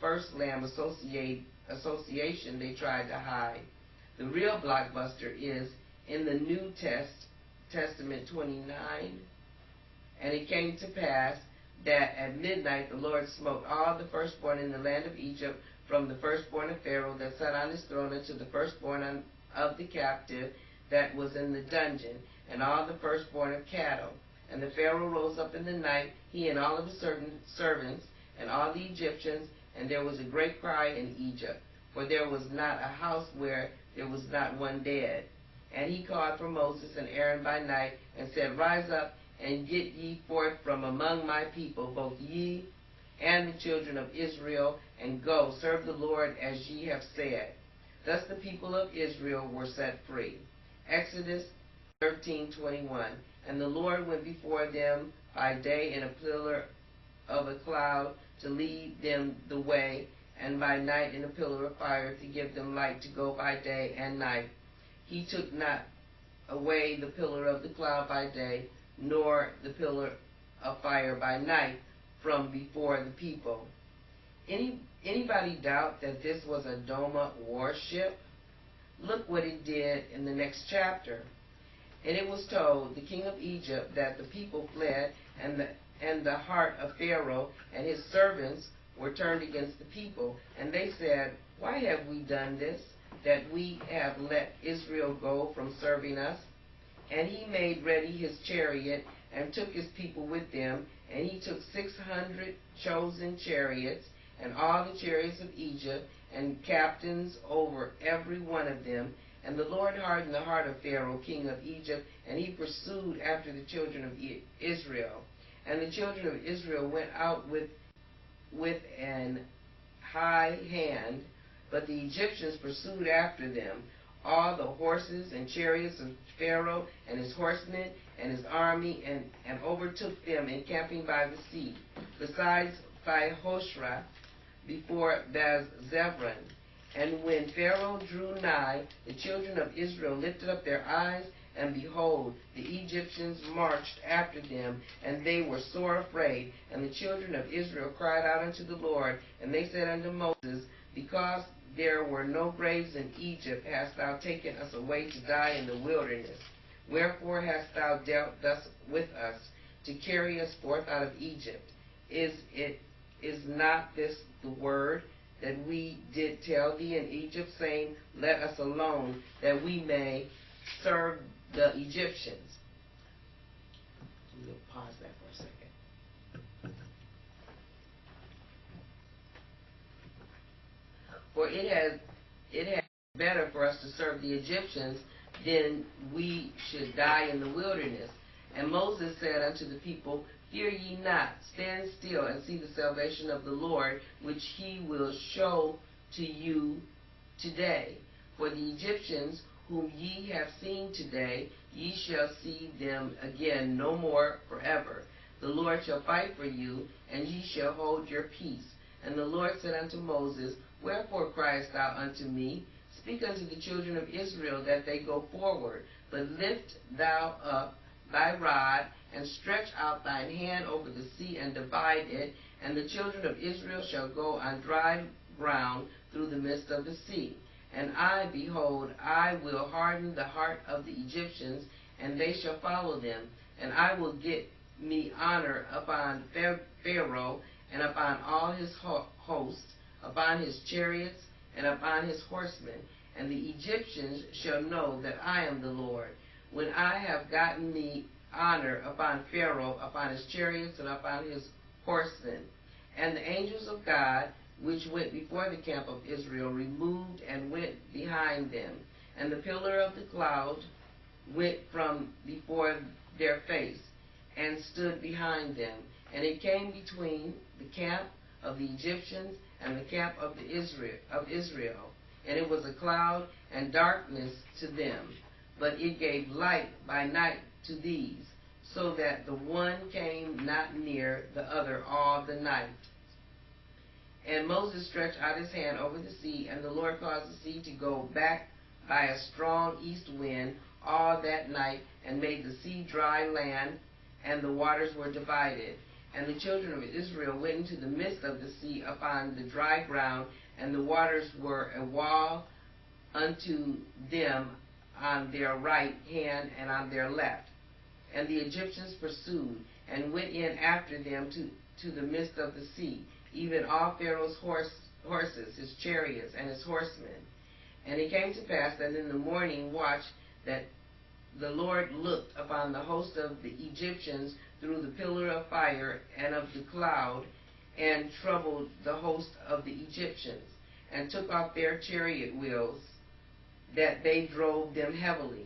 first lamb association they tried to hide. The real blockbuster is in the New Testament 29. And it came to pass that at midnight the Lord smote all the firstborn in the land of Egypt, from the firstborn of Pharaoh that sat on his throne unto the firstborn of the captive that was in the dungeon, and all the firstborn of cattle. And the Pharaoh rose up in the night, he and all of his servants, and all the Egyptians, and there was a great cry in Egypt, for there was not a house where there was not one dead. And he called for Moses and Aaron by night, and said, Rise up, and get ye forth from among my people, both ye and the children of Israel, and go, serve the Lord as ye have said. Thus the people of Israel were set free. Exodus 13:21. And the Lord went before them by day in a pillar of a cloud to lead them the way, and by night in a pillar of fire to give them light to go by day and night. He took not away the pillar of the cloud by day, nor the pillar of fire by night from before the people. Anybody doubt that this was a Doma warship? Look what it did in the next chapter. And it was told the king of Egypt that the people fled, and the heart of Pharaoh and his servants were turned against the people. And they said, Why have we done this, that we have let Israel go from serving us? And he made ready his chariot, and took his people with them, and he took 600 chosen chariots, and all the chariots of Egypt, and captains over every one of them. And the Lord hardened the heart of Pharaoh, king of Egypt, and he pursued after the children of Israel. And the children of Israel went out with an high hand, but the Egyptians pursued after them, all the horses and chariots of Pharaoh and his horsemen and his army, and overtook them encamping by the sea, besides by Hoshra, before Baz-Zebron. And when Pharaoh drew nigh, the children of Israel lifted up their eyes, and behold, the Egyptians marched after them, and they were sore afraid. And the children of Israel cried out unto the Lord, and they said unto Moses, Because there were no graves in Egypt, hast thou taken us away to die in the wilderness? Wherefore hast thou dealt thus with us, to carry us forth out of Egypt? Is not this the word that we did tell thee in Egypt, saying, Let us alone, that we may serve the Egyptians? We'll pause that for a second. For it has better for us to serve the Egyptians than we should die in the wilderness. And Moses said unto the people, Fear ye not, stand still and see the salvation of the Lord, which he will show to you today. For the Egyptians whom ye have seen today, ye shall see them again no more forever. The Lord shall fight for you, and ye shall hold your peace. And the Lord said unto Moses, Wherefore criest thou unto me? Speak unto the children of Israel that they go forward, but lift thou up thy rod, and stretch out thine hand over the sea, and divide it, and the children of Israel shall go on dry ground through the midst of the sea. And I, behold, I will harden the heart of the Egyptians, and they shall follow them. And I will get me honor upon Pharaoh, and upon all his hosts, upon his chariots, and upon his horsemen. And the Egyptians shall know that I am the Lord, when I have gotten me honor upon Pharaoh, upon his chariots, and upon his horsemen. And the angels of God, which went before the camp of Israel, removed and went behind them. And the pillar of the cloud went from before their face, and stood behind them. And it came between the camp of the Egyptians and the camp of Israel. And it was a cloud and darkness to them, but it gave light by night to these, so that the one came not near the other all the night. And Moses stretched out his hand over the sea, and the Lord caused the sea to go back by a strong east wind all that night, and made the sea dry land, and the waters were divided. And the children of Israel went into the midst of the sea upon the dry ground, and the waters were a wall unto them on their right hand and on their left. And the Egyptians pursued, and went in after them to the midst of the sea, even all Pharaoh's horses, his chariots, and his horsemen. And it came to pass that in the morning watch that the Lord looked upon the host of the Egyptians through the pillar of fire and of the cloud, and troubled the host of the Egyptians, and took off their chariot wheels, that they drove them heavily.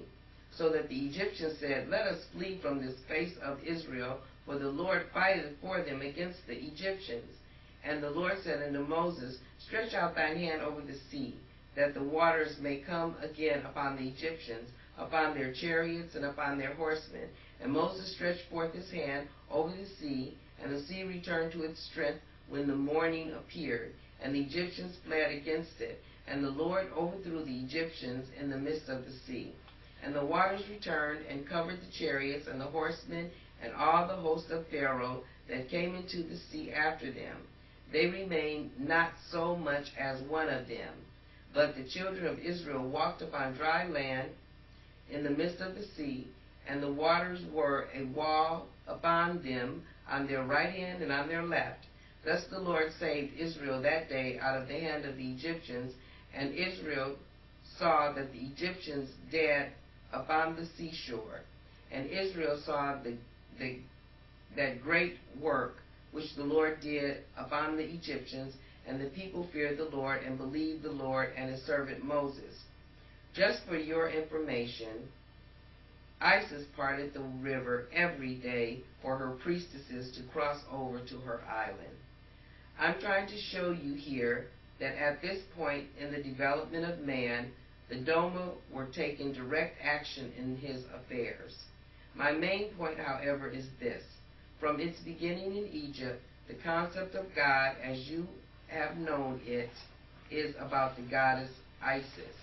So that the Egyptians said, Let us flee from this face of Israel, for the Lord fighteth for them against the Egyptians. And the Lord said unto Moses, Stretch out thine hand over the sea, that the waters may come again upon the Egyptians, upon their chariots, and upon their horsemen. And Moses stretched forth his hand over the sea, and the sea returned to its strength when the morning appeared, and the Egyptians fled against it. And the Lord overthrew the Egyptians in the midst of the sea. And the waters returned and covered the chariots and the horsemen and all the host of Pharaoh that came into the sea after them. They remained not so much as one of them. But the children of Israel walked upon dry land in the midst of the sea, and the waters were a wall upon them on their right hand and on their left. Thus the Lord saved Israel that day out of the hand of the Egyptians, and Israel saw that the Egyptians dead upon the seashore. And Israel saw that great work which the Lord did upon the Egyptians, and the people feared the Lord and believed the Lord and his servant Moses. Just for your information, Isis parted the river every day for her priestesses to cross over to her island. I'm trying to show you here that at this point in the development of man, the Doma were taking direct action in his affairs. My main point, however, is this. From its beginning in Egypt, the concept of God, as you have known it, is about the goddess Isis.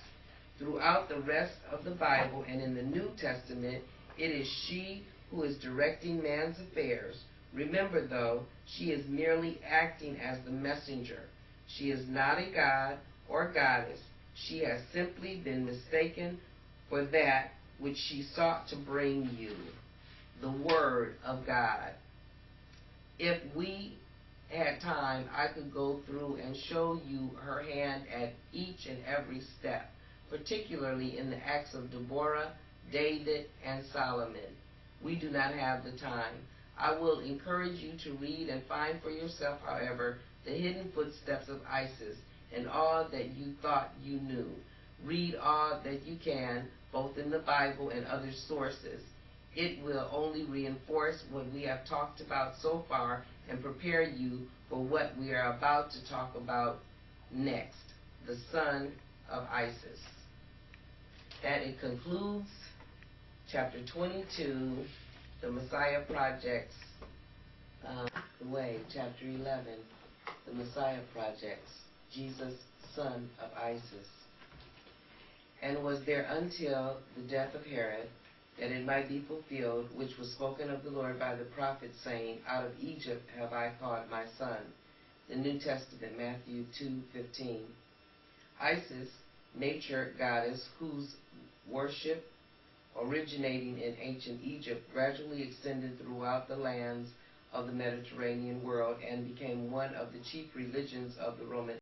Throughout the rest of the Bible and in the New Testament, it is she who is directing man's affairs. Remember, though, she is merely acting as the messenger. She is not a god or goddess. She has simply been mistaken for that which she sought to bring you, the Word of God. If we had time, I could go through and show you her hand at each and every step, particularly in the acts of Deborah, David, and Solomon. We do not have the time. I will encourage you to read and find for yourself, however, the hidden footsteps of Isis and all that you thought you knew. Read all that you can, both in the Bible and other sources. It will only reinforce what we have talked about so far and prepare you for what we are about to talk about next, the son of Isis. And it concludes chapter 22, the Messiah Projects, chapter 11, the Messiah Projects, Jesus, son of Isis. And was there until the death of Herod, that it might be fulfilled, which was spoken of the Lord by the prophet, saying, Out of Egypt have I called my son. The New Testament, Matthew 2:15. Isis, nature goddess, whose worship, originating in ancient Egypt, gradually extended throughout the lands of the Mediterranean world and became one of the chief religions of the Roman